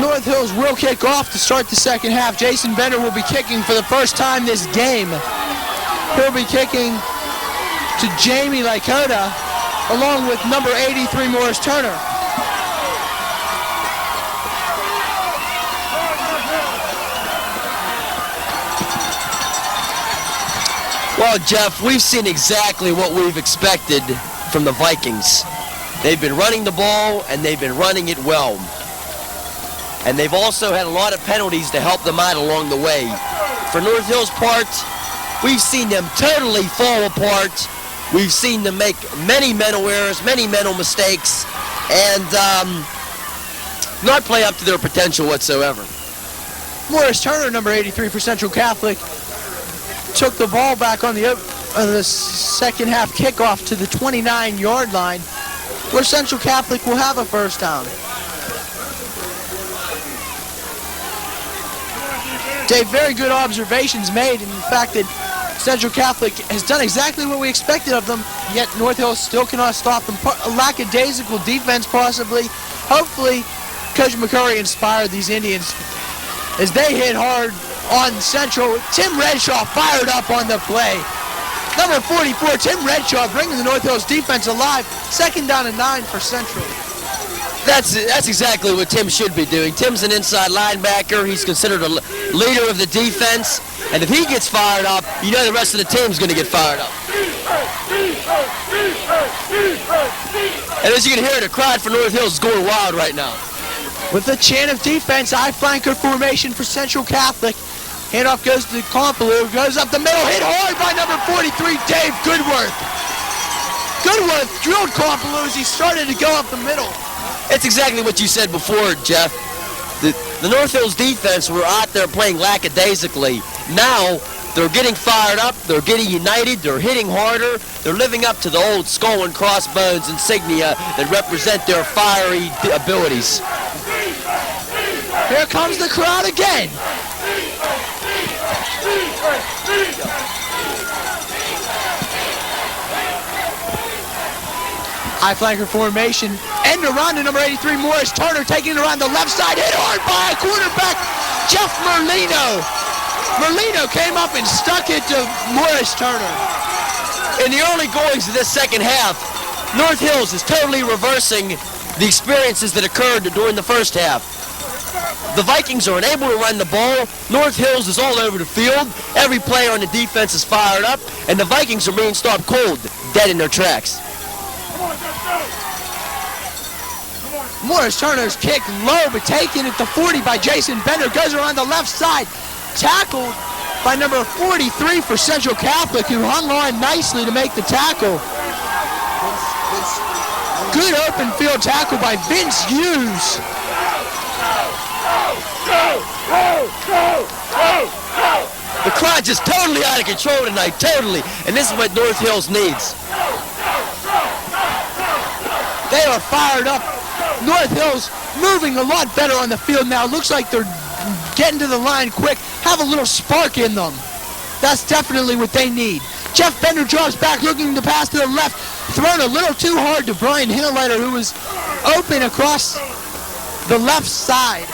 North Hills will kick off to start the second half. Jason Bender will be kicking for the first time this game. He'll be kicking to Jamie Lakota along with number 83 Morris Turner. Well, Jeff, we've seen exactly what we've expected from the Vikings. They've been running the ball, and they've been running it well. And they've also had a lot of penalties to help them out along the way. For North Hills' part, we've seen them totally fall apart. We've seen them make many mental errors, many mental mistakes, and not play up to their potential whatsoever. Morris Turner, number 83 for Central Catholic, took the ball back on the second half kickoff to the 29-yard line, where Central Catholic will have a first down. Dave, very good observations made in the fact that Central Catholic has done exactly what we expected of them, yet North Hills still cannot stop them. A lackadaisical defense possibly. Hopefully, Coach McCurry inspired these Indians as they hit hard on Central. Tim Redshaw fired up on the play. Number 44, Tim Redshaw, bringing the North Hills defense alive. Second down and 9 for Central. That's exactly what Tim should be doing. Tim's an inside linebacker. He's considered a leader of the defense. And if he gets fired up, you know the rest of the team's going to get fired up. And as you can hear, the crowd for North Hills is going wild right now. With a chant of defense, high flanker formation for Central Catholic. Handoff goes to Kompaloo, goes up the middle, hit hard by number 43, Dave Goodworth. Goodworth drilled Kompaloo as he started to go up the middle. It's exactly what you said before, Jeff. The North Hills defense were out there playing lackadaisically. Now they're getting fired up, they're getting united, they're hitting harder, they're living up to the old skull and crossbones insignia that represent their fiery abilities. Here comes the crowd again. High flanker formation. End around to number 83, Morris Turner, taking it around the left side. Hit hard by a quarterback, Jeff Merlino. Merlino came up and stuck it to Morris Turner. In the early goings of this second half, North Hills is totally reversing the experiences that occurred during the first half. The Vikings are unable to run the ball. North Hills is all over the field. Every player on the defense is fired up, and the Vikings are being stopped cold, dead in their tracks. Morris Turner's kick low, but taken at the 40 by Jason Bender. Goes around the left side. Tackled by number 43 for Central Catholic, who hung on nicely to make the tackle. Good open field tackle by Vince Hughes. The crowd just totally out of control tonight, totally. And this is what North Hills needs. They are fired up. North Hills moving a lot better on the field now. Looks like they're getting to the line quick. Have a little spark in them. That's definitely what they need. Jeff Bender drops back, looking to pass to the left. Thrown a little too hard to Brian Hinterleiter, who was open across the left side.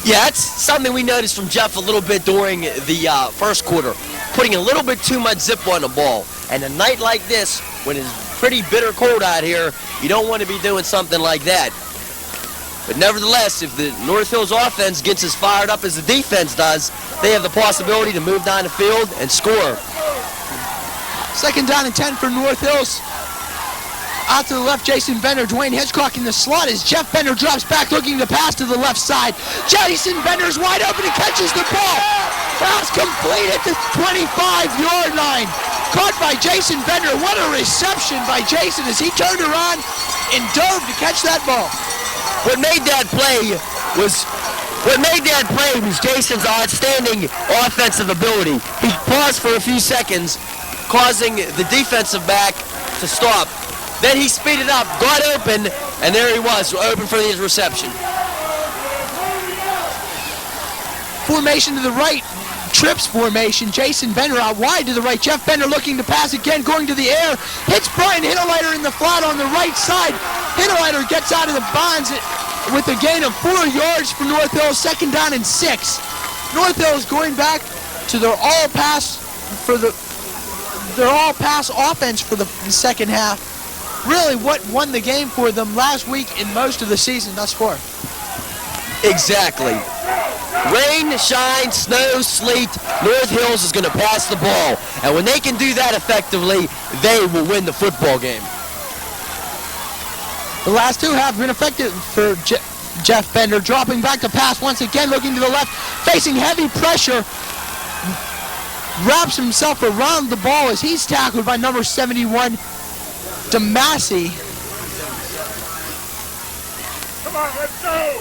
Yeah, that's something we noticed from Jeff a little bit during the first quarter. Putting a little bit too much zip on the ball. And a night like this, when it's pretty bitter cold out here, you don't want to be doing something like that. But nevertheless, if the North Hills offense gets as fired up as the defense does, they have the possibility to move down the field and score. Second down and 10 for North Hills. Out to the left, Jason Bender. Dwayne Hitchcock in the slot as Jeff Bender drops back, looking to pass to the left side. Jason Bender's wide open and catches the ball. Pass complete at the 25-yard line. Caught by Jason Bender. What a reception by Jason as he turned around and dove to catch that ball. What made that play was Jason's outstanding offensive ability. He paused for a few seconds, causing the defensive back to stop. Then he speeded up, got open, and there he was, open for his reception. Formation to the right. Trips formation. Jason Bender out wide to the right. Jeff Bender looking to pass again, going to the air. Hits Brian Hinterleiter in the flat on the right side. Hinterleiter gets out of the bonds with a gain of 4 yards for North Hills, 2nd down and 6. North Hills going back to their all-pass offense for the second half. Really what won the game for them last week and most of the season thus far. Exactly. Rain, shine, snow, sleet, North Hills is going to pass the ball. And when they can do that effectively, they will win the football game. The last two have been effective for Jeff Bender, dropping back to pass once again, looking to the left, facing heavy pressure. Wraps himself around the ball as he's tackled by number 71, DeMassey. Come on, let's go!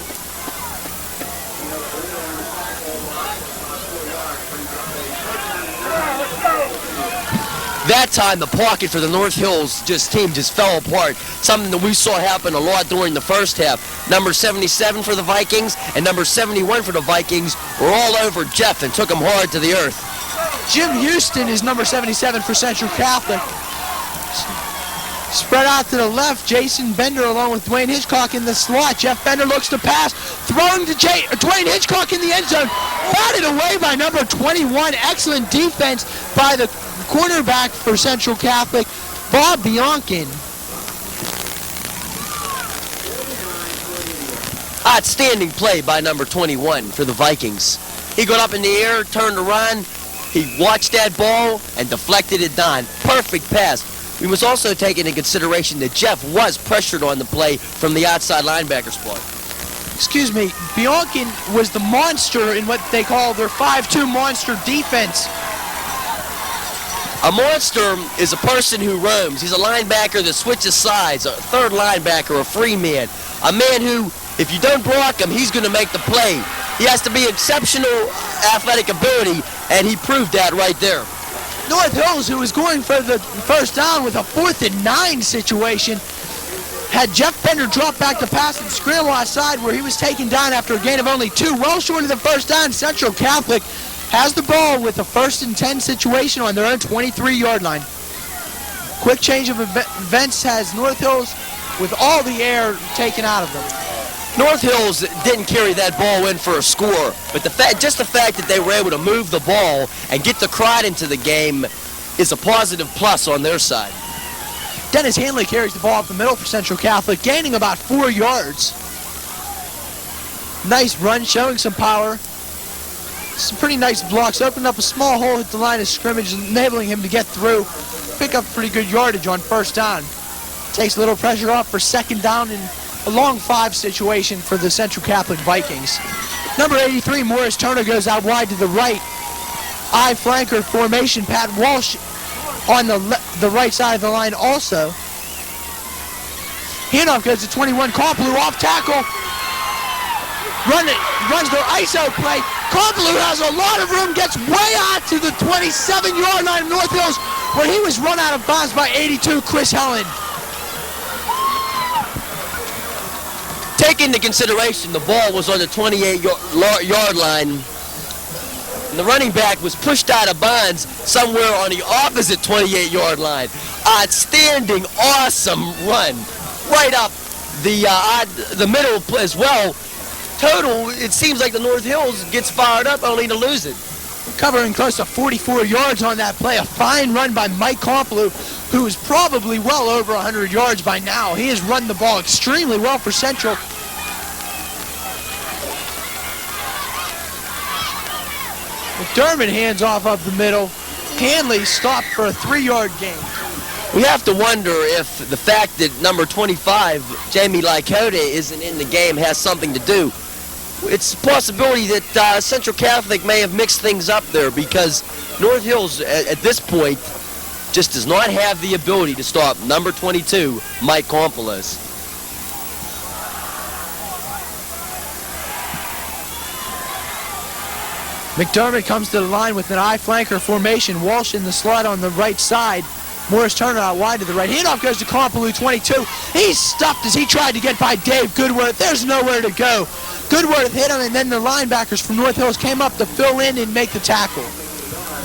That time, the pocket for the North Hills team just fell apart, something that we saw happen a lot during the first half. Number 77 for the Vikings and number 71 for the Vikings were all over Jeff and took him hard to the earth. Jim Houston is number 77 for Central Catholic. Spread out to the left, Jason Bender along with Dwayne Hitchcock in the slot. Jeff Bender looks to pass, throwing to Dwayne Hitchcock in the end zone. Batted away by number 21. Excellent defense by the cornerback for Central Catholic, Bob Biankin. Outstanding play by number 21 for the Vikings. He got up in the air, turned around, he watched that ball and deflected it down. Perfect pass. We must also take into consideration that Jeff was pressured on the play from the outside linebacker spot. Excuse me, Biankin was the monster in what they call their 5-2 monster defense. A monster is a person who roams. He's a linebacker that switches sides, a third linebacker, a free man. A man who, if you don't block him, he's going to make the play. He has to be exceptional athletic ability, and he proved that right there. North Hills, who was going for the first down with a 4th and 9 situation, had Jeff Bender drop back to pass and scramble outside where he was taken down after a gain of only 2. Well short of the first down, Central Catholic has the ball with a 1st and 10 situation on their own 23-yard line. Quick change of events has North Hills with all the air taken out of them. North Hills didn't carry that ball in for a score, but just the fact that they were able to move the ball and get the crowd into the game is a positive plus on their side. Dennis Hanley carries the ball up the middle for Central Catholic, gaining about 4 yards. Nice run, showing some power. Some pretty nice blocks, opened up a small hole at the line of scrimmage, enabling him to get through, pick up pretty good yardage on first down. Takes a little pressure off for 2nd down and a long 5 situation for the Central Catholic Vikings. Number 83, Morris Turner, goes out wide to the right. I flanker formation, Pat Walsh on the right side of the line also. Handoff goes to 21, Komplu off tackle. Runs their ISO play. Komplu has a lot of room, gets way out to the 27-yard line of North Hills where he was run out of bounds by 82, Chris Helen. Take into consideration the ball was on the 28-yard line. And the running back was pushed out of bounds somewhere on the opposite 28-yard line. Outstanding, awesome run. Right up the middle as well. Total, it seems like the North Hills gets fired up only to lose it. Covering close to 44 yards on that play. A fine run by Mike Komplu, who is probably well over 100 yards by now. He has run the ball extremely well for Central. McDermott hands off up the middle. Hanley stopped for a 3-yard gain. We have to wonder if the fact that number 25, Jamie Lycota, isn't in the game has something to do. It's a possibility that Central Catholic may have mixed things up there because North Hills at this point just does not have the ability to stop number 22, Mike Kompolos. McDermott comes to the line with an I-flanker formation. Walsh in the slot on the right side. Morris Turner out wide to the right. Handoff goes to Komplu, 22. He's stuffed as he tried to get by Dave Goodworth. There's nowhere to go. Goodworth hit him, and then the linebackers from North Hills came up to fill in and make the tackle.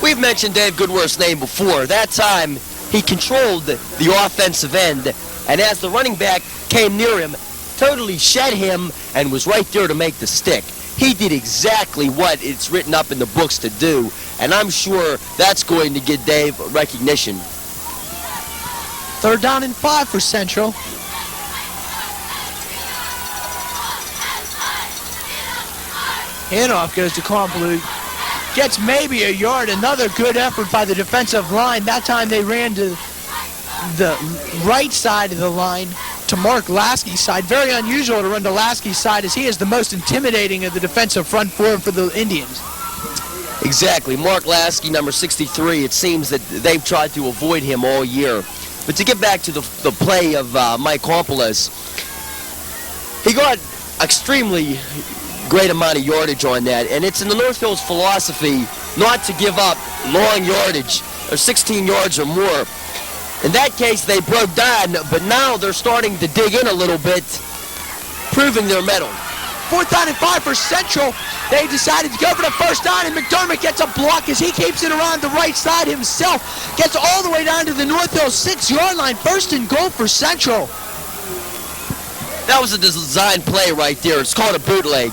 We've mentioned Dave Goodworth's name before. That time, he controlled the offensive end, and as the running back came near him, totally shed him and was right there to make the stick. He did exactly what it's written up in the books to do, and I'm sure that's going to get Dave recognition. 3rd down and 5 for Central. Handoff goes to Komplu. Gets maybe a yard. Another good effort by the defensive line. That time they ran to the right side of the line to Mark Lasky's side. Very unusual to run to Lasky's side, as he is the most intimidating of the defensive front four for the Indians. Exactly. Mark Lasky, number 63, it seems that they've tried to avoid him all year. But to get back to the play of Mike Kompoulos, he got extremely great amount of yardage on that, and it's in the North Hills philosophy not to give up long yardage, or 16 yards or more. In that case, they broke down, but now they're starting to dig in a little bit, proving their mettle. 4th down and 5 for Central. They decided to go for the 1st down, and McDermott gets a block as he keeps it around the right side himself. Gets all the way down to the North Hills 6-yard line. 1st and goal for Central. That was a design play right there. It's called a bootleg.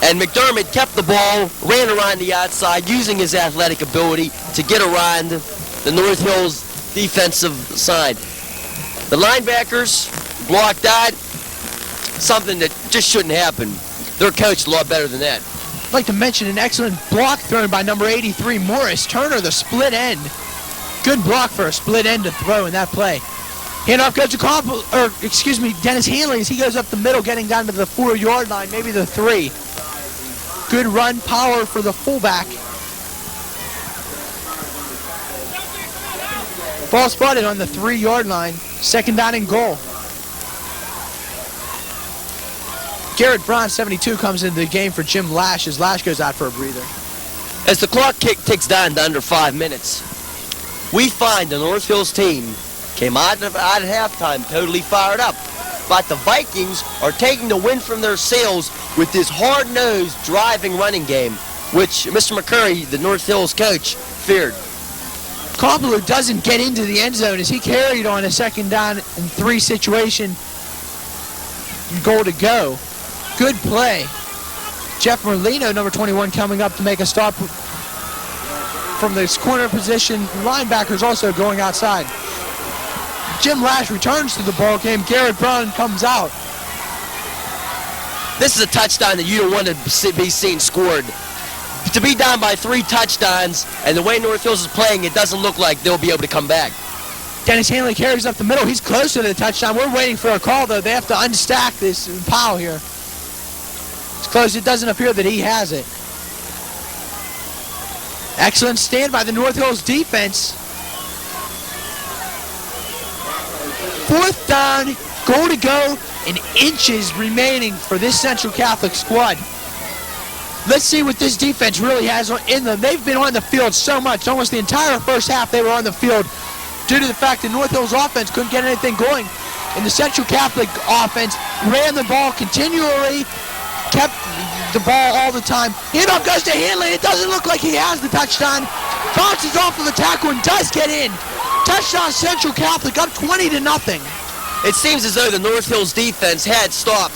And McDermott kept the ball, ran around the outside, using his athletic ability to get around the North Hills defensive side. The linebackers blocked out, something that just shouldn't happen. They're coached a lot better than that. I'd like to mention an excellent block thrown by number 83, Morris Turner, the split end. Good block for a split end to throw in that play. Handoff goes to Dennis Hanley as he goes up the middle, getting down to the 4-yard line, maybe the 3. Good run power for the fullback. Ball spotted on the 3-yard line. 2nd down and goal. Garrett Braun, 72, comes into the game for Jim Lash as Lash goes out for a breather. As the clock ticks down to under 5 minutes, we find the North Hills team came out at halftime totally fired up. But the Vikings are taking the wind from their sails with this hard-nosed driving running game, which Mr. McCurry, the North Hills coach, feared. Komplu doesn't get into the end zone as he carried on a 2nd down and 3 situation. Goal to go. Good play. Jeff Merlino, number 21, coming up to make a stop from this corner position. Linebackers also going outside. Jim Lash returns to the ball game. Garrett Brown comes out. This is a touchdown that you don't want to be seen scored. To be down by 3 touchdowns, and the way North Hills is playing, it doesn't look like they'll be able to come back. Dennis Hanley carries up the middle. He's close to the touchdown. We're waiting for a call, though. They have to unstack this pile here. It's close. It doesn't appear that he has it. Excellent stand by the North Hills defense. 4th down, goal to go, and inches remaining for this Central Catholic squad. Let's see what this defense really has in them. They've been on the field so much. Almost the entire first half they were on the field due to the fact that North Hills offense couldn't get anything going. And the Central Catholic offense ran the ball continually, kept the ball all the time. Handoff goes to Hanley. It doesn't look like he has the touchdown. Bounces off of the tackle and does get in. Touchdown Central Catholic, up 20-0. It seems as though the North Hills defense had stopped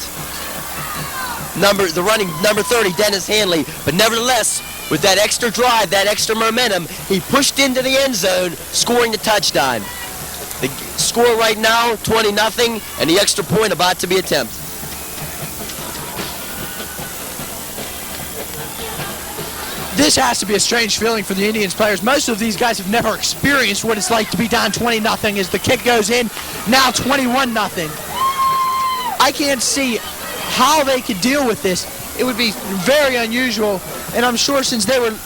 number 30, Dennis Hanley, but nevertheless, with that extra drive, that extra momentum, he pushed into the end zone, scoring the touchdown. The score right now, 20-0, and the extra point about to be attempted. This has to be a strange feeling for the Indians players. Most of these guys have never experienced what it's like to be down 20-0 as the kick goes in. Now 21-0. I can't see how they could deal with this. It would be very unusual, and I'm sure since they were,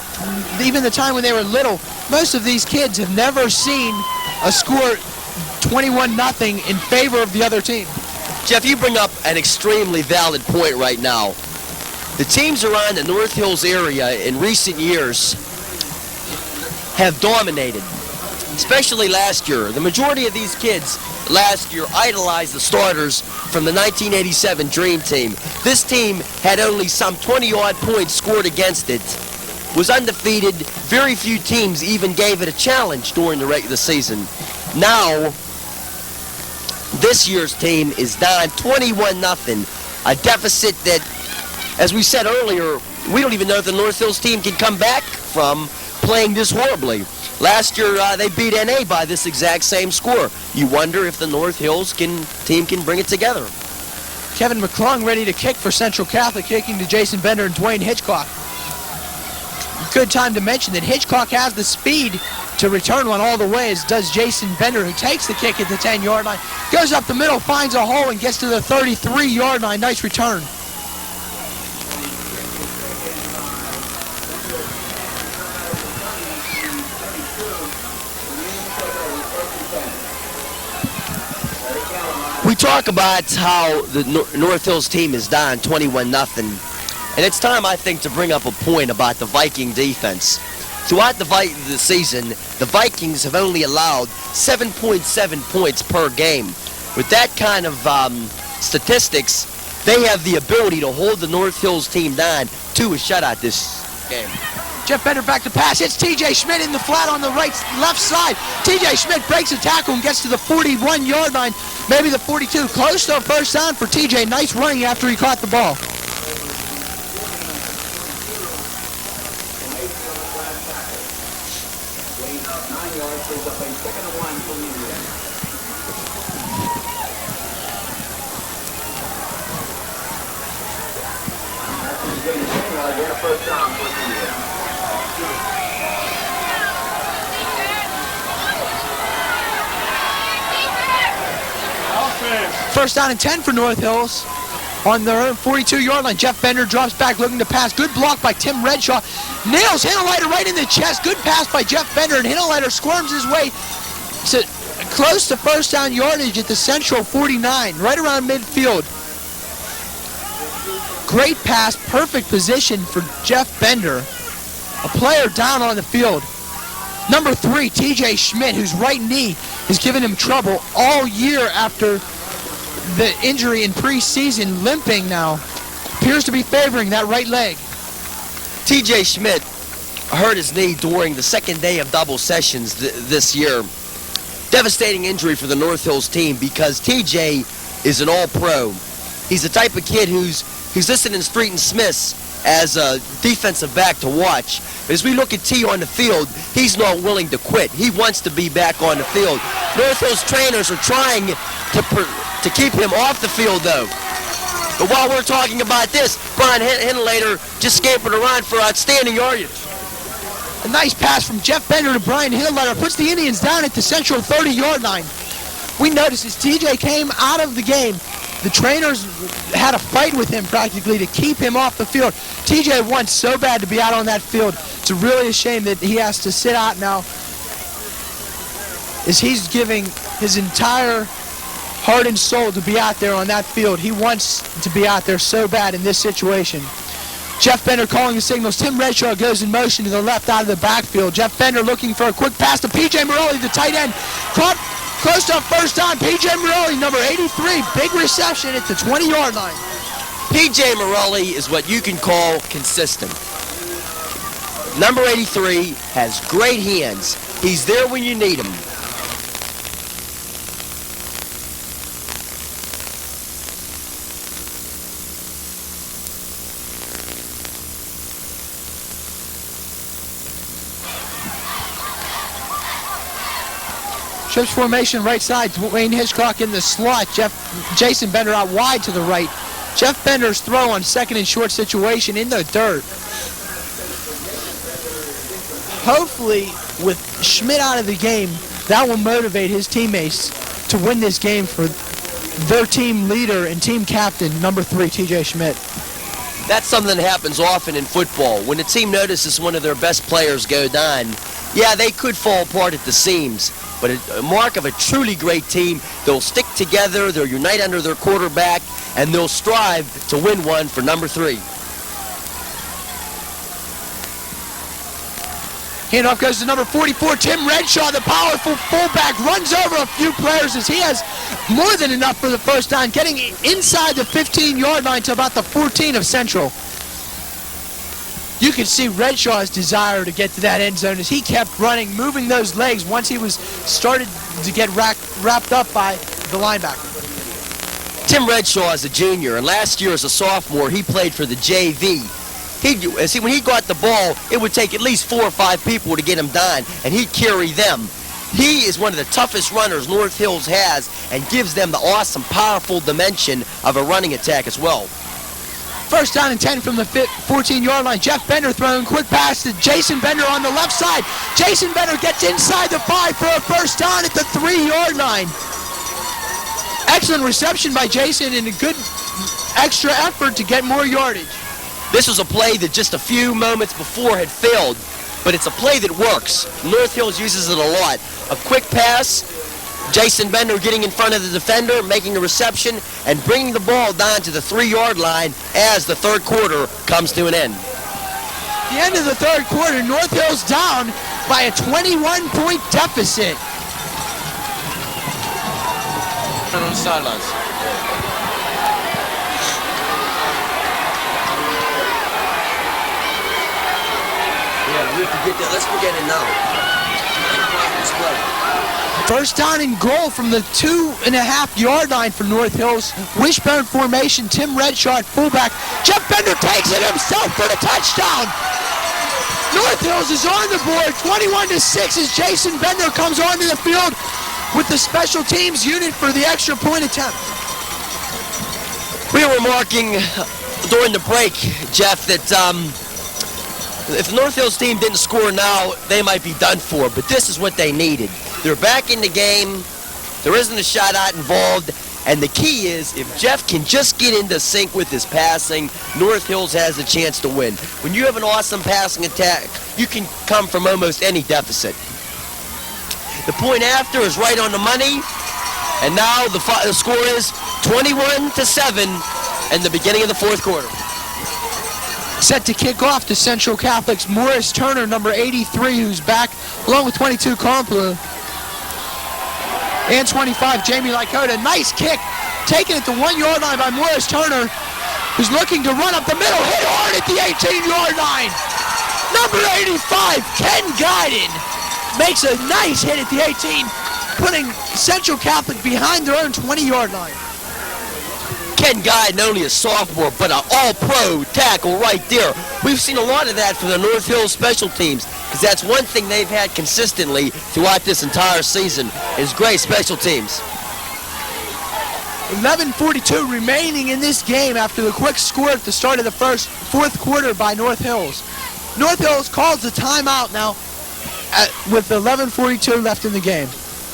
even the time when they were little, most of these kids have never seen a score 21-0 in favor of the other team. Jeff, you bring up an extremely valid point right now. The teams around the North Hills area in recent years have dominated, especially last year. The majority of these kids last year idolized the starters from the 1987 Dream Team. This team had only some 20-odd points scored against it, was undefeated. Very few teams even gave it a challenge during the regular season. Now, This year's team is down 21-0. A deficit that, as we said earlier, we don't even know if the North Hills team can come back from playing this horribly. Last year, they beat NA by this exact same score. You wonder if the North Hills team can bring it together. Kevin McClung ready to kick for Central Catholic, kicking to Jason Bender and Dwayne Hitchcock. Good time to mention that Hitchcock has the speed to return one all the way, as does Jason Bender, who takes the kick at the 10-yard line, goes up the middle, finds a hole, and gets to the 33-yard line. Nice return. We talk about how the North Hills team is down 21-0, and it's time, I think, to bring up a point about the Viking defense. Throughout the season, the Vikings have only allowed 7.7 points per game. With that kind of statistics, they have the ability to hold the North Hills team down to a shutout this game. Jeff Bender back to pass, hits TJ Schmidt in the flat on the left side. TJ Schmidt breaks a tackle and gets to the 41-yard line, maybe the 42. Close to a first down for TJ. Nice running after he caught the ball. First down and 10 for North Hills on their own 42-yard line. Jeff Bender drops back looking to pass. Good block by Tim Redshaw. Nails Hinneleiter right in the chest. Good pass by Jeff Bender, and Hinneleiter squirms his way to close to first down yardage at the Central 49, right around midfield. Great pass, perfect position for Jeff Bender. A player down on the field. Number 3, TJ Schmidt, whose right knee has given him trouble all year after the injury in preseason, limping now. Appears to be favoring that right leg. TJ Schmidt hurt his knee during the second day of double sessions this year. Devastating injury for the North Hills team because TJ is an all-pro. He's the type of kid who's listed in Street and Smith's as a defensive back to watch. But as we look at T on the field, he's not willing to quit. He wants to be back on the field. North Hills trainers are trying to keep him off the field, though. But while we're talking about this, Brian Hinneleiter just scampered around for outstanding yardage. A nice pass from Jeff Bender to Brian Hinneleiter puts the Indians down at the Central 30-yard line. We noticed as TJ came out of the game, the trainers had a fight with him practically to keep him off the field. TJ wants so bad to be out on that field. It's really a shame that he has to sit out now, as he's giving his entire heart and soul to be out there on that field. He wants to be out there so bad in this situation. Jeff Bender calling the signals. Tim Redshaw goes in motion to the left out of the backfield. Jeff Bender looking for a quick pass to P.J. Morelli, the tight end. Caught close to first down. P.J. Morelli, number 83, big reception at the 20-yard line. P.J. Morelli is what you can call consistent. Number 83 has great hands. He's there when you need him. Trips formation right side. Dwayne Hitchcock in the slot. Jason Bender out wide to the right. Jeff Bender's throw on second and short situation in the dirt. Hopefully, with Schmidt out of the game, that will motivate his teammates to win this game for their team leader and team captain, number 3, TJ Schmidt. That's something that happens often in football. When a team notices one of their best players go down, yeah, they could fall apart at the seams. But a mark of a truly great team, they'll stick together, they'll unite under their quarterback, and they'll strive to win one for number 3. Handoff goes to number 44, Tim Redshaw, the powerful fullback, runs over a few players as he has more than enough for the first down, getting inside the 15-yard line to about the 14 of Central. You could see Redshaw's desire to get to that end zone as he kept running, moving those legs once he was started to get wrapped up by the linebacker. Tim Redshaw is a junior, and last year as a sophomore, he played for the JV. When he got the ball, it would take at least 4 or 5 people to get him done, and he'd carry them. He is one of the toughest runners North Hills has and gives them the awesome, powerful dimension of a running attack as well. First down and 10 from the 14-yard line. Jeff Bender throwing quick pass to Jason Bender on the left side. Jason Bender gets inside the 5 for a first down at the 3-yard line. Excellent reception by Jason and a good extra effort to get more yardage. This was a play that just a few moments before had failed, but it's a play that works. North Hills uses it a lot. A quick pass, Jason Bender getting in front of the defender, making a reception, and bringing the ball down to the 3-yard line as the third quarter comes to an end. The end of the third quarter, North Hills down by a 21-point deficit. On the sidelines. We have to get that. Let's forget it now. First down and goal from the 2.5-yard line for North Hills. Wishbone formation, Tim Redshaw, fullback. Jeff Bender takes it himself for the touchdown. North Hills is on the board, 21-6 as Jason Bender comes onto the field with the special teams unit for the extra point attempt. We were remarking during the break, Jeff, that if the North Hills team didn't score now, they might be done for, but this is what they needed. They're back in the game, there isn't a shutout involved, and the key is if Jeff can just get into sync with his passing, North Hills has a chance to win. When you have an awesome passing attack, you can come from almost any deficit. The point after is right on the money, and now the score is 21-7 in the beginning of the fourth quarter. Set to kick off to Central Catholic's Morris Turner, number 83, who's back, along with 22, Complu. And 25, Jamie Lakota. Nice kick, taken at the 1-yard line by Morris Turner, who's looking to run up the middle, hit hard at the 18-yard line. Number 85, Ken Guyton, makes a nice hit at the 18, putting Central Catholic behind their own 20-yard line. Ken Guyton, only a sophomore, but an all-pro tackle right there. We've seen a lot of that from the North Hills special teams, because that's one thing they've had consistently throughout this entire season, is great special teams. 11:42 remaining in this game after the quick score at the start of the fourth quarter by North Hills. North Hills calls the timeout now with 11:42 left in the game.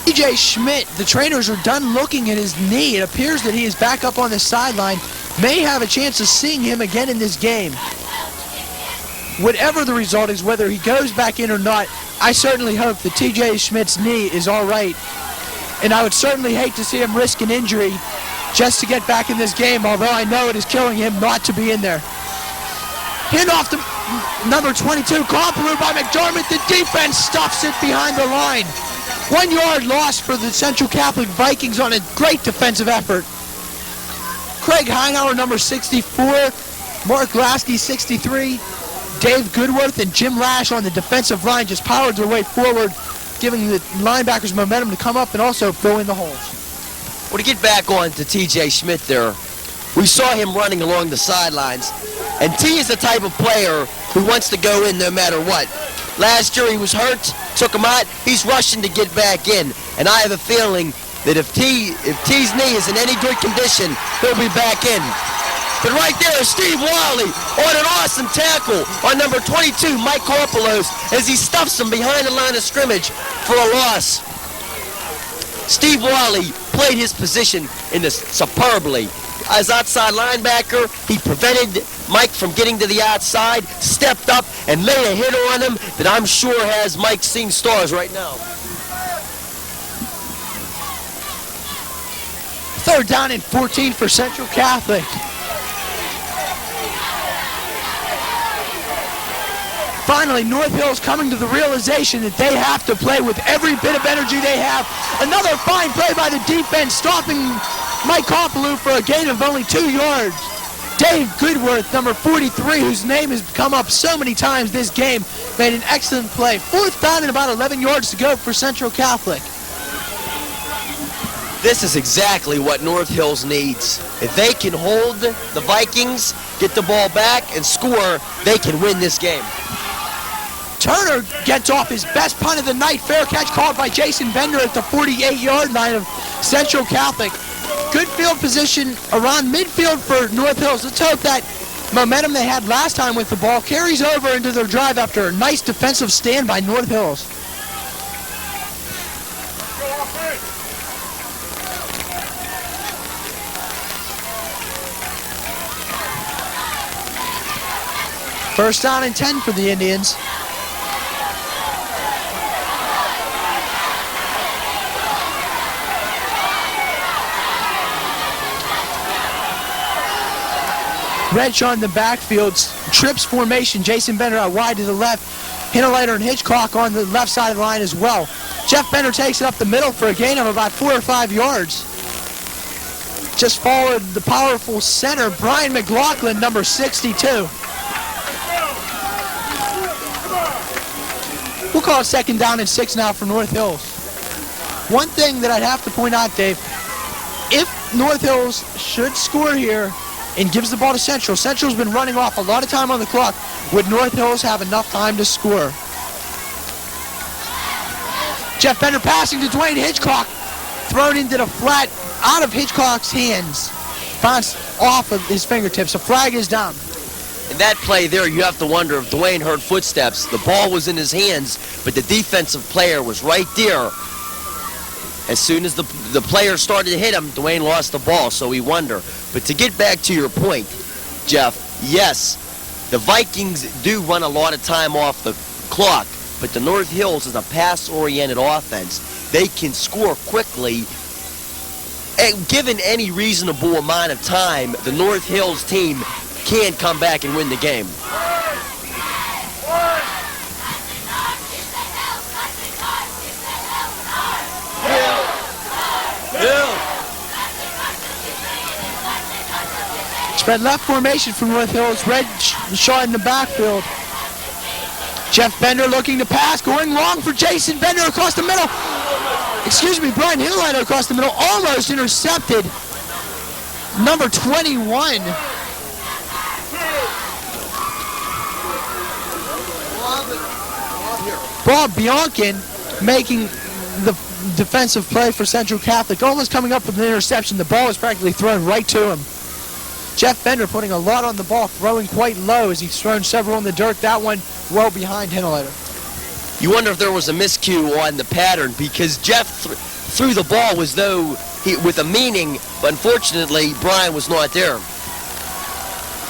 TJ Schmidt, the trainers are done looking at his knee. It appears that he is back up on the sideline. May have a chance of seeing him again in this game. Whatever the result is, whether he goes back in or not, I certainly hope that TJ Schmidt's knee is all right. And I would certainly hate to see him risk an injury just to get back in this game, although I know it is killing him not to be in there. Hand off to number 22, Complu by McDermott. The defense stuffs it behind the line. 1 yard loss for the Central Catholic Vikings on a great defensive effort. Craig Heinauer, number 64, Mark Lasky, 63, Dave Goodworth and Jim Lash on the defensive line just powered their way forward, giving the linebackers momentum to come up and also fill in the holes. Well, to get back on to TJ Schmidt there, we saw him running along the sidelines, and T is the type of player who wants to go in no matter what. Last year he was hurt, took him out, he's rushing to get back in, and I have a feeling that if T's knee is in any good condition, he'll be back in. But right there is Steve Wiley on an awesome tackle on number 22, Mike Korpelos, as he stuffs him behind the line of scrimmage for a loss. Steve Wiley played his position in this superbly. As outside linebacker, he prevented Mike from getting to the outside, stepped up, and laid a hit on him that I'm sure has Mike seeing stars right now. Third down and 14 for Central Catholic. Finally, North Hills coming to the realization that they have to play with every bit of energy they have. Another fine play by the defense, stopping Mike Kompaloo for a gain of only 2 yards. Dave Goodworth, number 43, whose name has come up so many times this game, made an excellent play. Fourth down and about 11 yards to go for Central Catholic. This is exactly what North Hills needs. If they can hold the Vikings, get the ball back, and score, they can win this game. Turner gets off his best punt of the night. Fair catch called by Jason Bender at the 48-yard line of Central Catholic. Good field position around midfield for North Hills. Let's hope that momentum they had last time with the ball carries over into their drive after a nice defensive stand by North Hills. First down and 10 for the Indians. Rich on the backfield, trips formation. Jason Bender out wide to the left. Hinterlater and Hitchcock on the left side of the line as well. Jeff Bender takes it up the middle for a gain of about 4 or 5 yards. Just followed the powerful center, Brian McLaughlin, number 62. We'll call it second down and 6 now for North Hills. One thing that I'd have to point out, Dave, if North Hills should score here and gives the ball to Central. Central's been running off a lot of time on the clock. Would North Hills have enough time to score? Jeff Bender passing to Dwayne Hitchcock. Thrown into the flat, out of Hitchcock's hands. Bounced off of his fingertips. A flag is down. In that play there, you have to wonder if Dwayne heard footsteps. The ball was in his hands, but the defensive player was right there. As soon as the player started to hit him, Dwayne lost the ball, so we wonder. But to get back to your point, Jeff, yes, the Vikings do run a lot of time off the clock, but the North Hills is a pass-oriented offense. They can score quickly. And given any reasonable amount of time, the North Hills team can come back and win the game. Spread left formation from North Hills. Red Shaw in the backfield. Jeff Bender looking to pass, going long for Jason Bender across the middle. Excuse me, Brian Hinterlater across the middle, almost intercepted. Number 21. Bob Biankin making the defensive play for Central Catholic, almost coming up with an interception. The ball was practically thrown right to him. Jeff Bender putting a lot on the ball, throwing quite low as he's thrown several in the dirt. That one well behind Hinterlater. You wonder if there was a miscue on the pattern because Jeff threw the ball as though with a meaning, but unfortunately Brian was not there.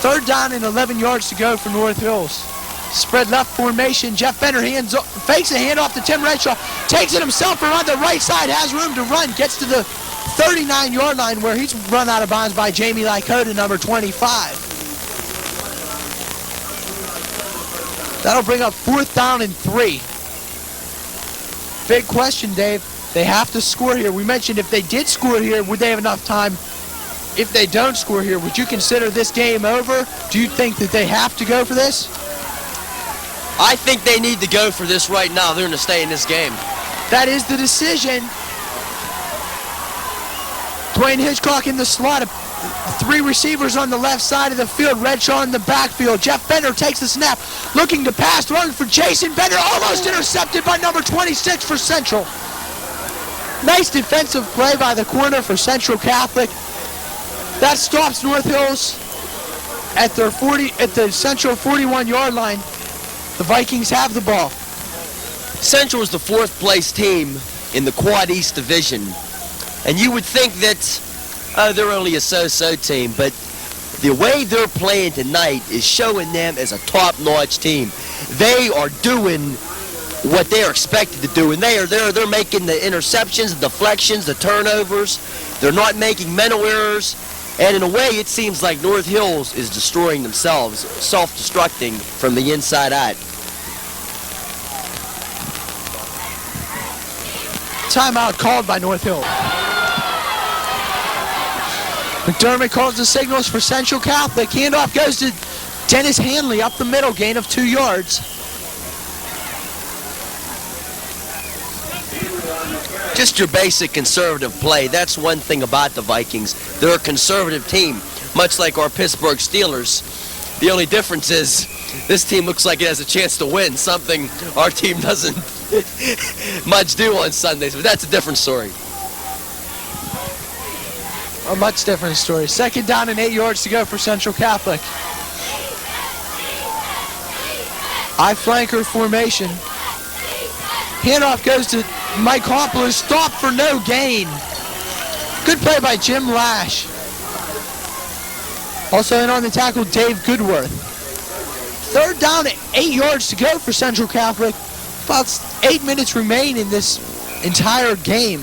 Third down and 11 yards to go for North Hills. Spread left formation. Jeff Bender fakes a handoff to Tim Redshaw. Takes it himself around the right side. Has room to run. Gets to the 39-yard line where he's run out of bounds by Jamie Lycota, number 25. That'll bring up 4th down and 3. Big question, Dave. They have to score here. We mentioned if they did score here, would they have enough time? If they don't score here, would you consider this game over? Do you think that they have to go for this? I think they need to go for this right now. They're going to stay in this game. That is the decision. Dwayne Hitchcock in the slot. 3 receivers on the left side of the field. Redshaw in the backfield. Jeff Bender takes the snap. Looking to pass. Throwing for Jason Bender. Almost intercepted by number 26 for Central. Nice defensive play by the corner for Central Catholic. That stops North Hills at the Central 41-yard line. The Vikings have the ball. Central is the 4th place team in the Quad East Division. And you would think that they're only a so-so team, but the way they're playing tonight is showing them as a top-notch team. They are doing what they're expected to do, and they're making the interceptions, the deflections, the turnovers. They're not making mental errors. And in a way, it seems like North Hills is destroying themselves, self-destructing from the inside out. Timeout called by North Hills. McDermott calls the signals for Central Catholic. Handoff goes to Dennis Hanley up the middle, gain of 2 yards. Just your basic conservative play. That's one thing about the Vikings. They're a conservative team, much like our Pittsburgh Steelers. The only difference is this team looks like it has a chance to win, something our team doesn't much do on Sundays, but that's a different story. A much different story. 2nd down and 8 yards to go for Central Catholic. I flanker formation. Handoff goes to Mike Hoppler, stopped for no gain. Good play by Jim Lash. Also in on the tackle, Dave Goodworth. 3rd down, 8 yards to go for Central Catholic. About 8 minutes remain in this entire game.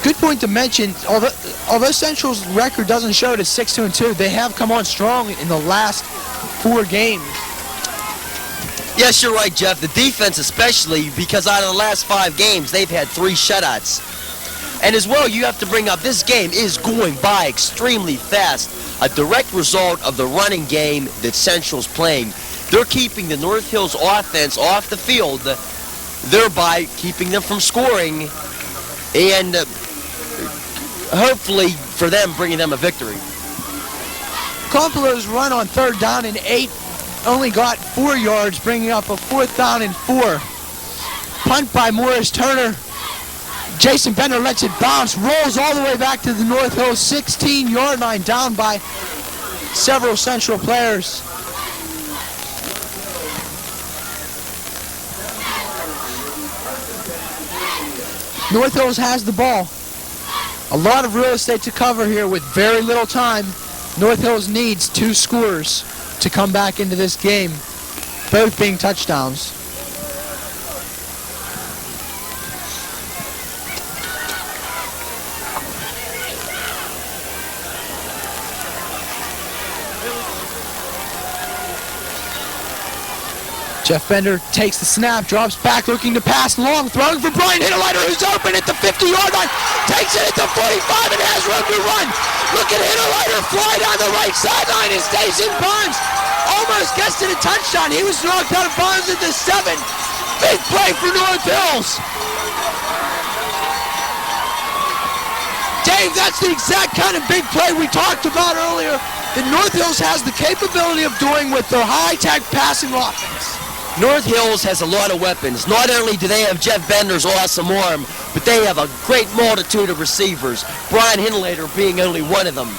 Good point to mention, although Central's record doesn't show it at 6-2-2, they have come on strong in the last 4 games. Yes, you're right, Jeff. The defense especially, because out of the last 5 games, they've had 3 shutouts. And as well, you have to bring up, this game is going by extremely fast. A direct result of the running game that Central's playing. They're keeping the North Hills offense off the field, thereby keeping them from scoring, and hopefully for them bringing them a victory. Compolo's run on 3rd down and 8 only got 4 yards, bringing up a 4th down and 4. Punt by Morris Turner. Jason Bender lets it bounce, rolls all the way back to the North Hills 16-yard line, down by several Central players. North Hills has the ball. A lot of real estate to cover here with very little time. North Hills needs 2 scores to come back into this game, both being touchdowns. Jeff Bender takes the snap, drops back, looking to pass long, throwing for Brian Hitterleiter, who's open at the 50-yard line, takes it at the 45 and has room to run. Look at Hitterleiter fly down the right sideline and stays in bounds. Almost gets to the touchdown. He was knocked out of bounds at the 7. Big play for North Hills. Dave, that's the exact kind of big play we talked about earlier that North Hills has the capability of doing with their high-tech passing offense. North Hills has a lot of weapons. Not only do they have Jeff Bender's awesome arm, but they have a great multitude of receivers, Brian Hitterleiter being only one of them.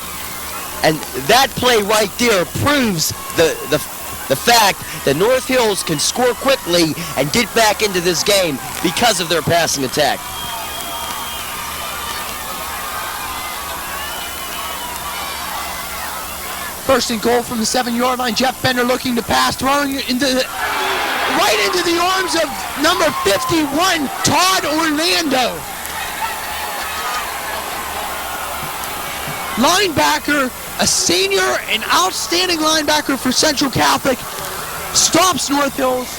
And that play right there proves the fact that North Hills can score quickly and get back into this game because of their passing attack. First and goal from the 7-yard line. Jeff Bender looking to pass, throwing right into the arms of number 51, Todd Orlando. Linebacker, a senior and outstanding linebacker for Central Catholic, stops North Hills.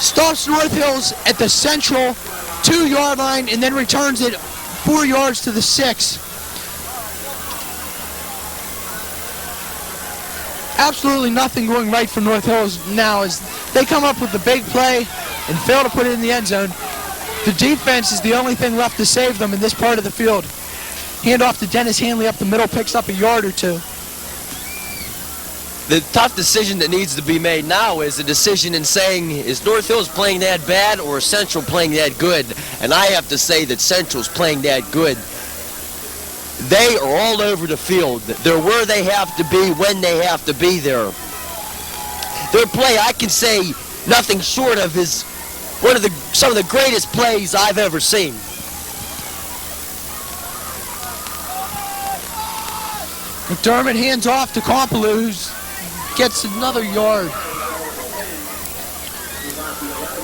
Stops North Hills at the Central 2-yard line and then returns it 4 yards to the 6. Absolutely nothing going right for North Hills now as they come up with the big play and fail to put it in the end zone. The defense is the only thing left to save them in this part of the field. Handoff to Dennis Hanley up the middle, picks up a yard or 2. The tough decision that needs to be made now is a decision in saying, is North Hills playing that bad or is Central playing that good? And I have to say that Central's playing that good. They are all over the field. They're where they have to be when they have to be there. Their play, I can say nothing short of, is some of the greatest plays I've ever seen. McDermott hands off to Compolo, who gets another yard.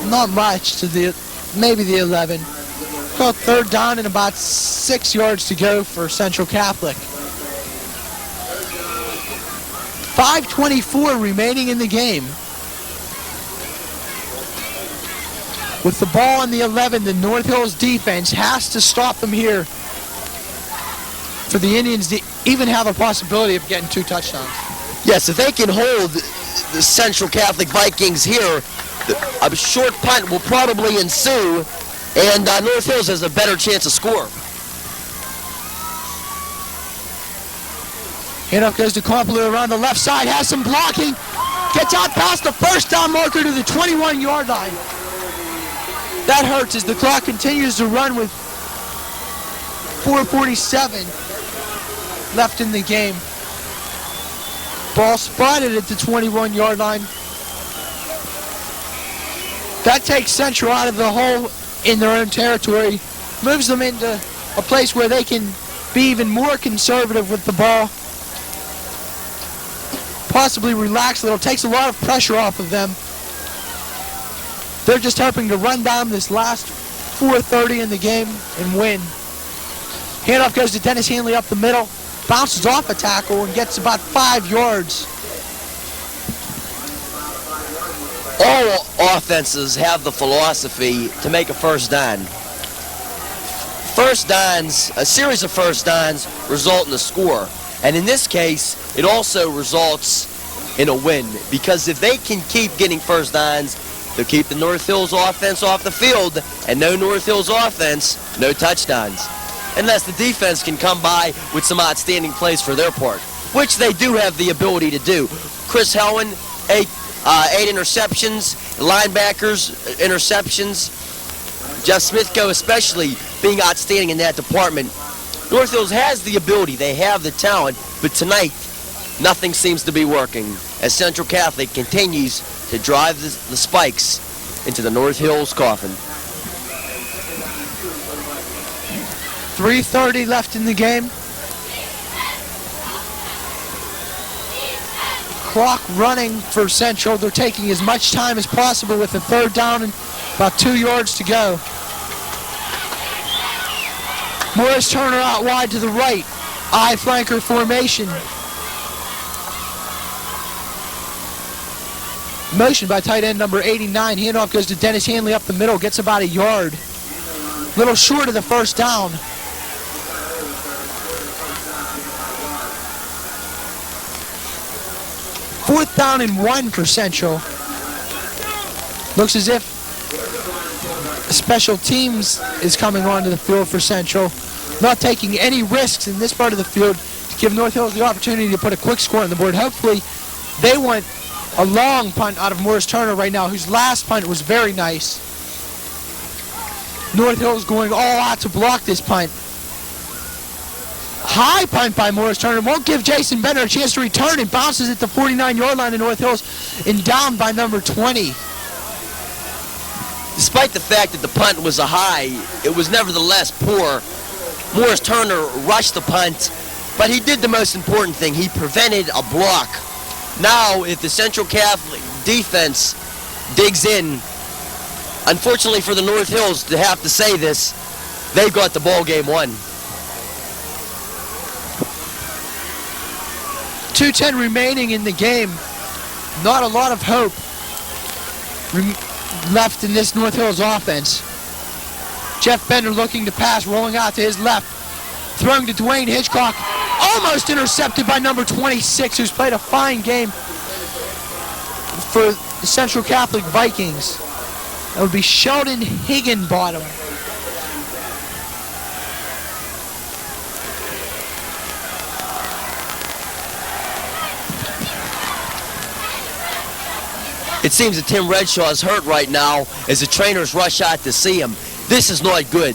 Not much to maybe the 11. About 3rd down and about 6 yards to go for Central Catholic. 5:24 remaining in the game. With the ball on the 11, the North Hills defense has to stop them here. for the Indians to even have a possibility of getting 2 touchdowns. Yes, if they can hold the Central Catholic Vikings here, a short punt will probably ensue, and North Hills has a better chance to score. Handoff goes to Kompler around the left side, has some blocking, gets out past the first down marker to the 21-yard line. That hurts as the clock continues to run with 4:47 left in the game. Ball spotted at the 21-yard line. That takes Central out of the hole in their own territory, moves them into a place where they can be even more conservative with the ball, possibly relax a little, takes a lot of pressure off of them. They're just hoping to run down this last 4:30 in the game and win. Handoff goes to Dennis Hanley up the middle, bounces off a tackle and gets about 5 yards. All offenses have the philosophy to make a first down. First downs, a series of first downs result in a score. And in this case, it also results in a win. Because if they can keep getting first downs, they'll keep the North Hills offense off the field. And no North Hills offense, no touchdowns. Unless the defense can come by with some outstanding plays for their part, which they do have the ability to do. Chris Helwin, 8 interceptions, linebackers, interceptions. Jeff Smithko especially being outstanding in that department. North Hills has the ability, they have the talent, but tonight nothing seems to be working as Central Catholic continues to drive the spikes into the North Hills coffin. 3:30 left in the game. Clock running for Central. They're taking as much time as possible with the 3rd down and about 2 yards to go. Morris Turner out wide to the right. I flanker formation. Motion by tight end number 89. Handoff goes to Dennis Hanley up the middle. Gets about a yard. Little short of the first down. Fourth down and 1 for Central. Looks as if special teams is coming onto the field for Central. Not taking any risks in this part of the field to give North Hills the opportunity to put a quick score on the board. Hopefully they want a long punt out of Morris Turner right now, whose last punt was very nice. North Hills going all out to block this punt. High punt by Morris Turner. Won't give Jason Bender a chance to return. It bounces at the 49-yard line of North Hills and down by number 20. Despite the fact that the punt was a high, it was nevertheless poor. Morris Turner rushed the punt, but he did the most important thing. He prevented a block. Now, if the Central Catholic defense digs in, unfortunately for the North Hills to have to say this, they've got the ball game won. 2:10 remaining in the game. Not a lot of hope left in this North Hills offense. Jeff Bender looking to pass, rolling out to his left. Throwing to Dwayne Hitchcock. Almost intercepted by number 26, who's played a fine game for the Central Catholic Vikings. That would be Sheldon Higginbottom. It seems that Tim Redshaw is hurt right now as the trainers rush out to see him. This is not good.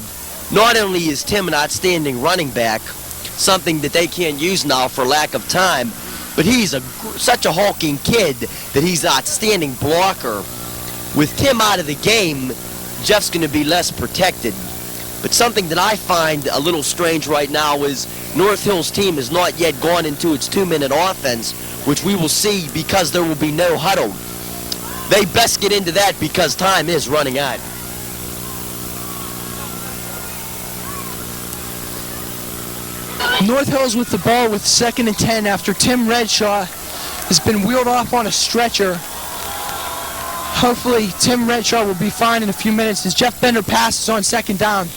Not only is Tim an outstanding running back, something that they can't use now for lack of time, but he's such a hulking kid that he's an outstanding blocker. With Tim out of the game, Jeff's going to be less protected. But something that I find a little strange right now is North Hills' team has not yet gone into its 2-minute offense, which we will see because there will be no huddle. They best get into that because time is running out. North Hills with the ball with 2nd and 10 after Tim Redshaw has been wheeled off on a stretcher. Hopefully Tim Redshaw will be fine in a few minutes as Jeff Bender passes on 2nd down.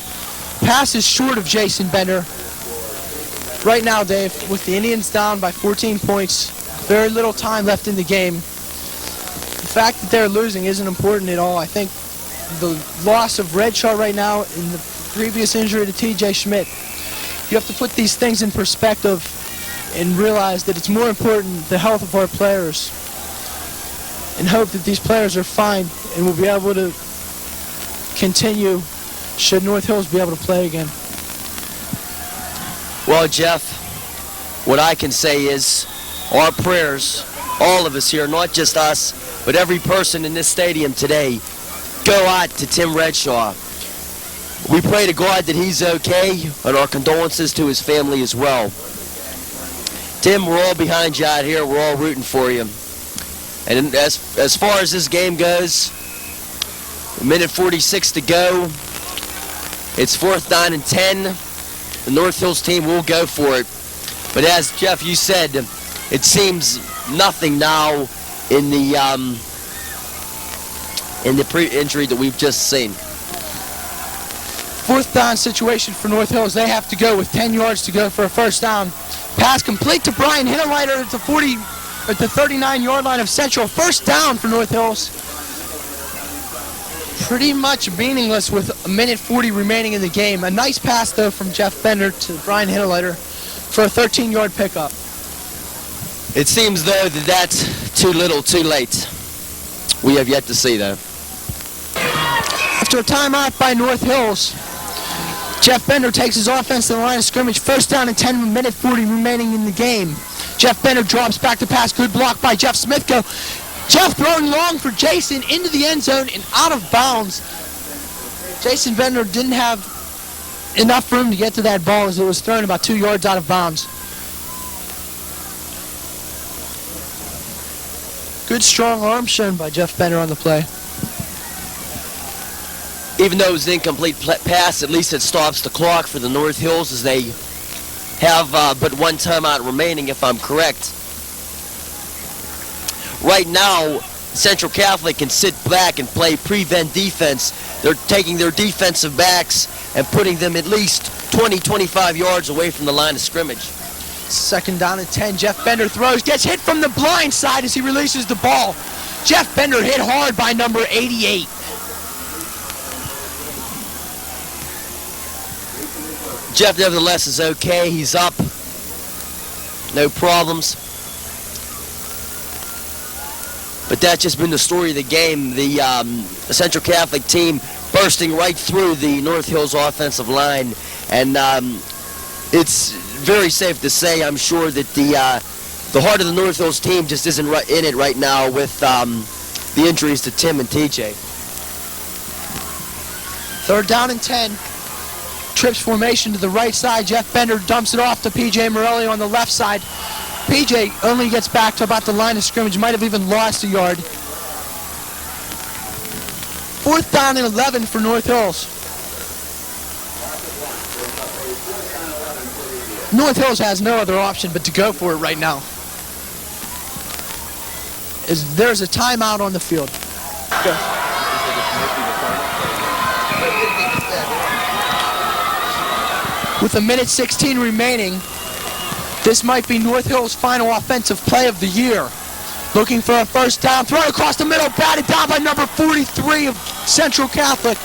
Pass is short of Jason Bender. Right now, Dave, with the Indians down by 14 points, very little time left in the game, the fact that they're losing isn't important at all. I think the loss of Redshaw right now and the previous injury to TJ Schmidt, you have to put these things in perspective and realize that it's more important the health of our players and hope that these players are fine and will be able to continue should North Hills be able to play again. Well, Jeff, what I can say is our prayers, all of us here, not just us, but every person in this stadium today, go out to Tim Redshaw. We pray to God that he's okay, and our condolences to his family as well. Tim, we're all behind you out here. We're all rooting for you. And as far as this game goes, a minute 46 to go. It's 4th down and 10. The North Hills team will go for it. But as Jeff, you said, it seems nothing now in the pre-injury that we've just seen. 4th down situation for North Hills. They have to go with 10 yards to go for a first down. Pass complete to Brian Hinterleiter at the 39-yard line of Central. First down for North Hills. Pretty much meaningless with a minute 40 remaining in the game. A nice pass, though, from Jeff Bender to Brian Hinterleiter for a 13-yard pickup. It seems, though, that that's too little, too late. We have yet to see, though. After a timeout by North Hills, Jeff Bender takes his offense to the line of scrimmage. First down and 10, minute 40 remaining in the game. Jeff Bender drops back to pass. Good block by Jeff Smithko. Jeff throwing long for Jason into the end zone and out of bounds. Jason Bender didn't have enough room to get to that ball as it was thrown about 2 yards out of bounds. Good strong arm shown by Jeff Bender on the play. Even though it was an incomplete pass, at least it stops the clock for the North Hills as they have but one timeout remaining, if I'm correct. Right now, Central Catholic can sit back and play prevent defense. They're taking their defensive backs and putting them at least 20, 25 yards away from the line of scrimmage. 2nd down and 10. Jeff Bender throws, gets hit from the blind side as he releases the ball. Jeff Bender hit hard by number 88. Jeff, nevertheless, is okay. He's up. No problems. But that's just been the story of the game. The Central Catholic team bursting right through the North Hills offensive line. And it's very safe to say, I'm sure, that the heart of the North Hills team just isn't in it right now with the injuries to Tim and TJ. 3rd down and 10. Trips formation to the right side. Jeff Bender dumps it off to P.J. Morelli on the left side. P.J. only gets back to about the line of scrimmage. Might have even lost a yard. 4th down and 11 for North Hills. North Hills has no other option but to go for it right now. There's a timeout on the field. Go. With a minute 16 remaining, this might be North Hills' final offensive play of the year. Looking for a first down, thrown across the middle, batted down by number 43 of Central Catholic.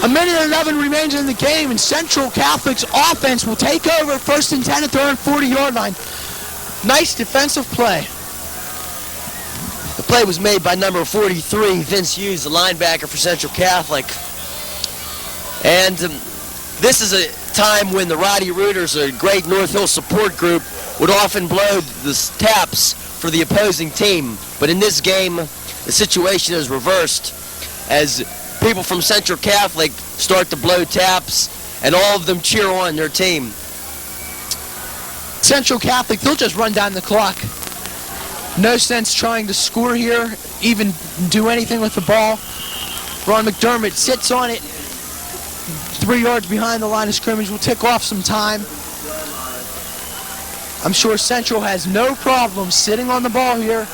A minute and 11 remains in the game, and Central Catholic's offense will take over 1st and 10 at their own 40-yard line. Nice defensive play. The play was made by number 43, Vince Hughes, the linebacker for Central Catholic. And this is a time when the Rowdy Rooters, a great North Hill support group, would often blow the taps for the opposing team. But in this game, the situation is reversed as people from Central Catholic start to blow taps and all of them cheer on their team. Central Catholic, they'll just run down the clock. No sense trying to score here, even do anything with the ball. Ron McDermott sits on it. 3 yards behind the line of scrimmage, will tick off some time. I'm sure Central has no problem sitting on the ball here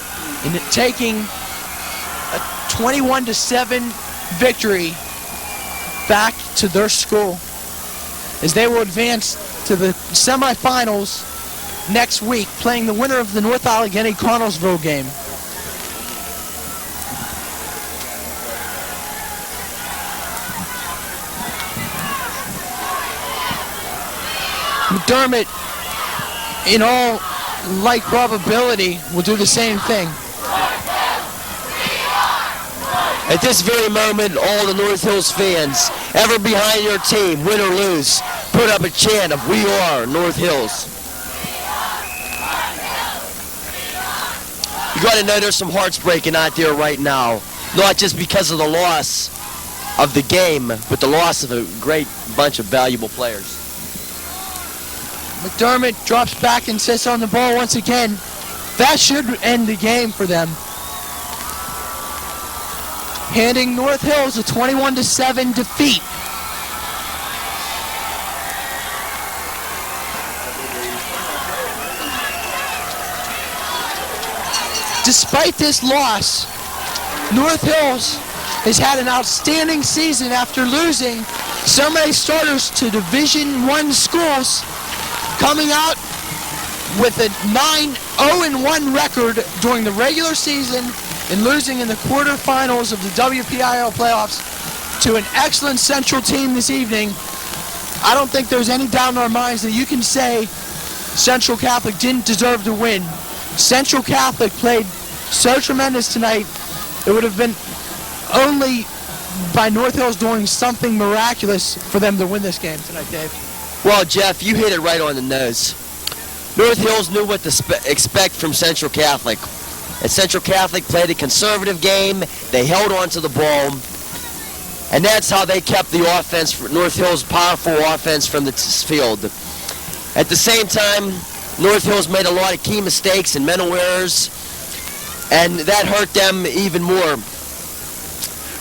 and taking a 21-7 victory back to their school as they will advance to the semifinals next week, playing the winner of the North Allegheny Connellsville game. McDermott, in all like probability, will do the same thing. At this very moment, all the North Hills fans, ever behind your team, win or lose, put up a chant of "We are North Hills." You got to know there's some hearts breaking out there right now, not just because of the loss of the game, but the loss of a great bunch of valuable players. McDermott drops back and sits on the ball once again. That should end the game for them, handing North Hills a 21-7 defeat. Despite this loss, North Hills has had an outstanding season after losing so many starters to Division I schools, coming out with a 9-0-1 record during the regular season and losing in the quarterfinals of the WPIAL playoffs to an excellent Central team this evening. I don't think there's any doubt in our minds that you can say Central Catholic didn't deserve to win. Central Catholic played so tremendous tonight, it would have been only by North Hills doing something miraculous for them to win this game tonight, Dave. Well, Jeff, you hit it right on the nose. North Hills knew what to expect from Central Catholic. And Central Catholic played a conservative game. They held on to the ball. And that's how they kept the offense, North Hills' powerful offense, from the field. At the same time, North Hills made a lot of key mistakes and mental errors, and that hurt them even more.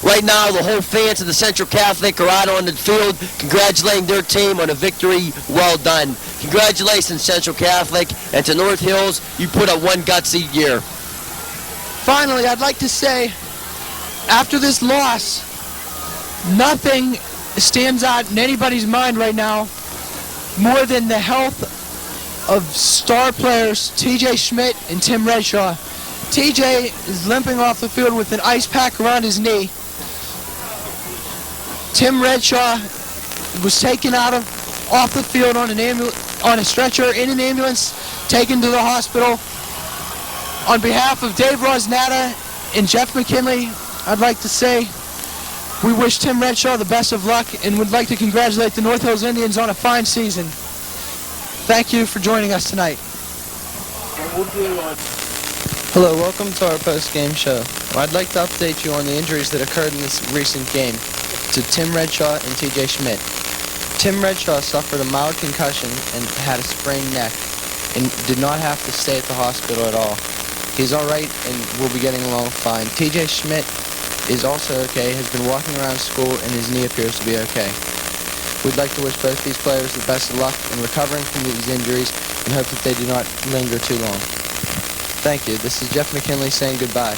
Right now, the whole fans of the Central Catholic are out on the field congratulating their team on a victory well done. Congratulations, Central Catholic, and to North Hills, you put up one gutsy year. Finally, I'd like to say, after this loss, nothing stands out in anybody's mind right now more than the health of star players TJ Schmidt and Tim Redshaw. TJ is limping off the field with an ice pack around his knee. Tim Redshaw was taken off the field on a stretcher in an ambulance, taken to the hospital. On behalf of Dave Rosnata and Jeff McKinley, I'd like to say we wish Tim Redshaw the best of luck and would like to congratulate the North Hills Indians on a fine season. Thank you for joining us tonight. Hello, welcome to our post-game show. I'd like to update you on the injuries that occurred in this recent game to Tim Redshaw and TJ Schmidt. Tim Redshaw suffered a mild concussion and had a sprained neck and did not have to stay at the hospital at all. He's all right and will be getting along fine. TJ Schmidt is also okay, has been walking around school, and his knee appears to be okay. We'd like to wish both these players the best of luck in recovering from these injuries and hope that they do not linger too long. Thank you. This is Jeff McKinley saying goodbye.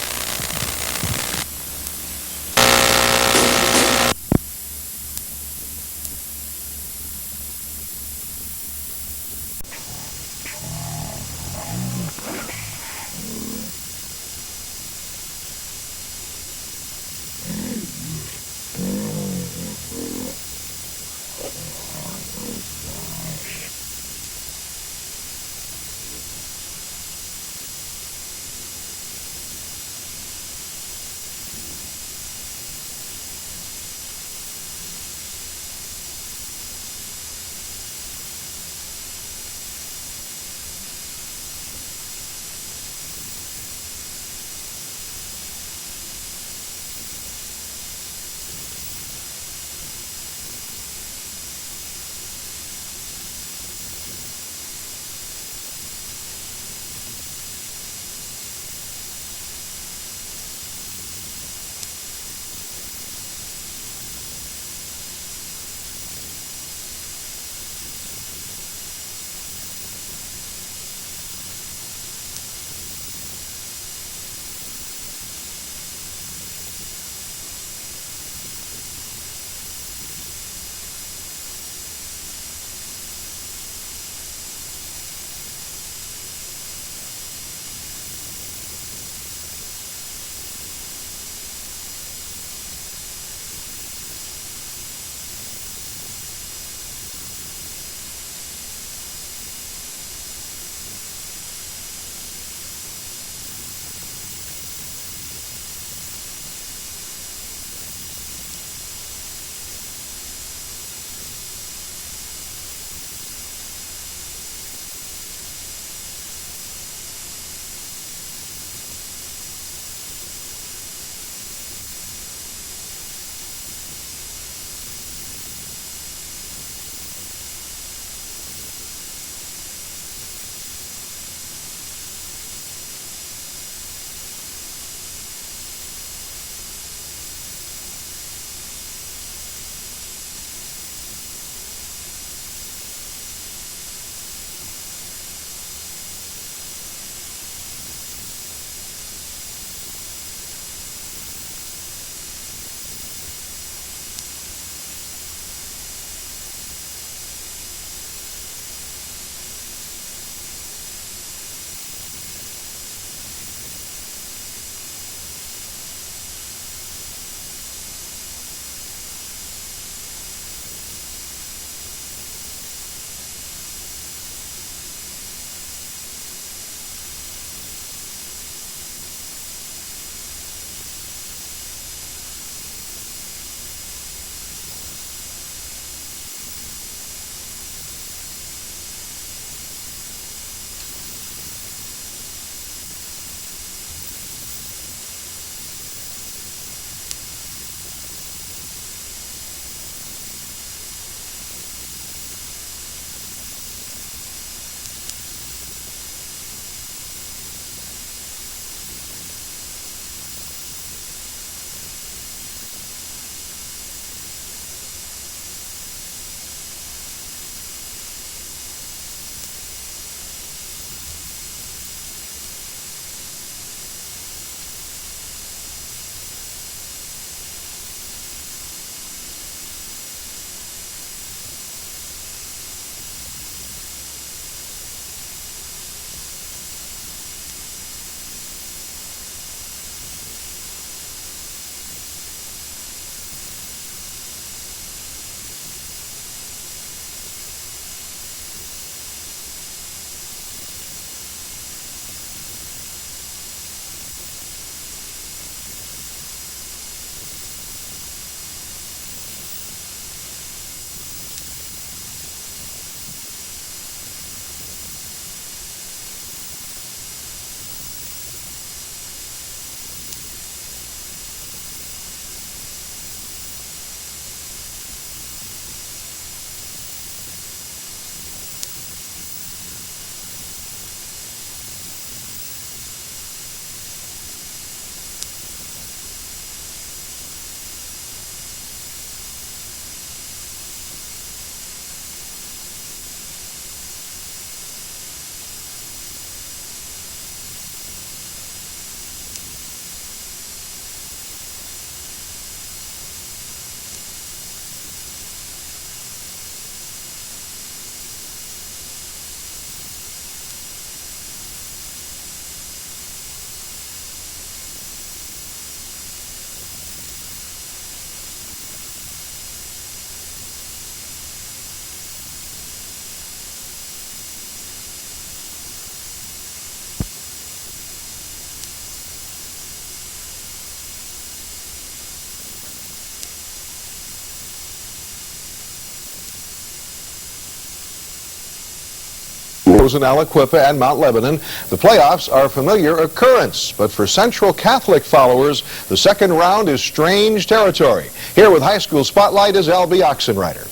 schools in Aliquippa and Mount Lebanon, the playoffs are a familiar occurrence. But for Central Catholic followers, the second round is strange territory. Here with High School Spotlight is Albie Oxenrider.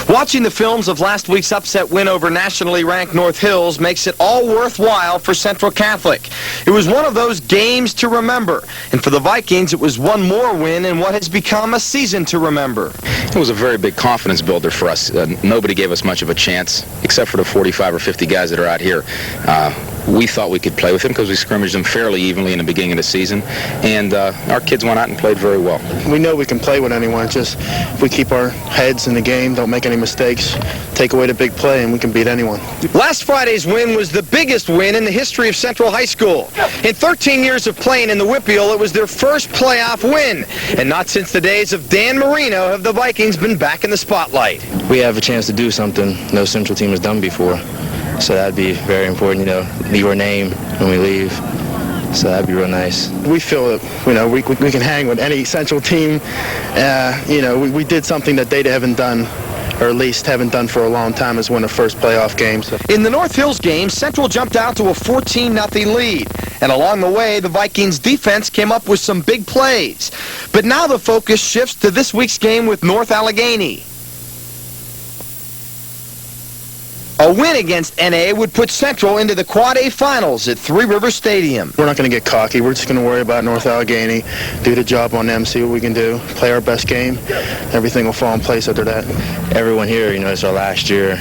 Watching the films of last week's upset win over nationally ranked North Hills makes it all worthwhile for Central Catholic. It was one of those games to remember, and for the Vikings it was one more win in what has become a season to remember. It was a very big confidence builder for us. Nobody gave us much of a chance, except for the 45 or 50 guys that are out here. We thought we could play with them because we scrimmaged them fairly evenly in the beginning of the season, and our kids went out and played very well. We know we can play with anyone. Just if we keep our heads in the game, don't make any mistakes, take away the big play, and we can beat anyone. Last Friday's win was the biggest win in the history of Central High School. In 13 years of playing in the WPIAL, it was their first playoff win, and not since the days of Dan Marino have the Vikings been back in the spotlight. We have a chance to do something no Central team has done before. So that'd be very important, leave our name when we leave. So that'd be real nice. We feel that, we can hang with any Central team. We did something that they haven't done, or at least haven't done for a long time, is win a first playoff game. So. In the North Hills game, Central jumped out to a 14-0 lead. And along the way, the Vikings defense came up with some big plays. But now the focus shifts to this week's game with North Allegheny. A win against NA would put Central into the Quad A finals at Three Rivers Stadium. We're not going to get cocky. We're just going to worry about North Allegheny, do the job on them, see what we can do, play our best game. Everything will fall in place after that. Everyone here, it's our last year,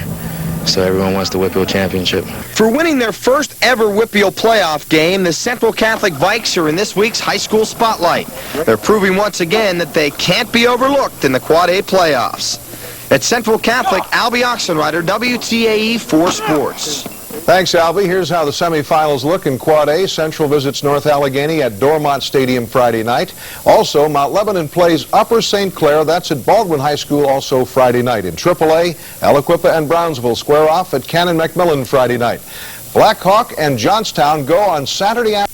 so everyone wants the WPIAL championship. For winning their first ever WPIAL playoff game, the Central Catholic Vikes are in this week's high school spotlight. They're proving once again that they can't be overlooked in the Quad A playoffs. At Central Catholic, Albie Oxenrider, WTAE 4 Sports. Thanks, Albie. Here's how the semifinals look in Quad A. Central visits North Allegheny at Dormont Stadium Friday night. Also, Mount Lebanon plays Upper St. Clair. That's at Baldwin High School also Friday night. In AAA, Aliquippa and Brownsville square off at Canon Macmillan Friday night. Black Hawk and Johnstown go on Saturday afternoon.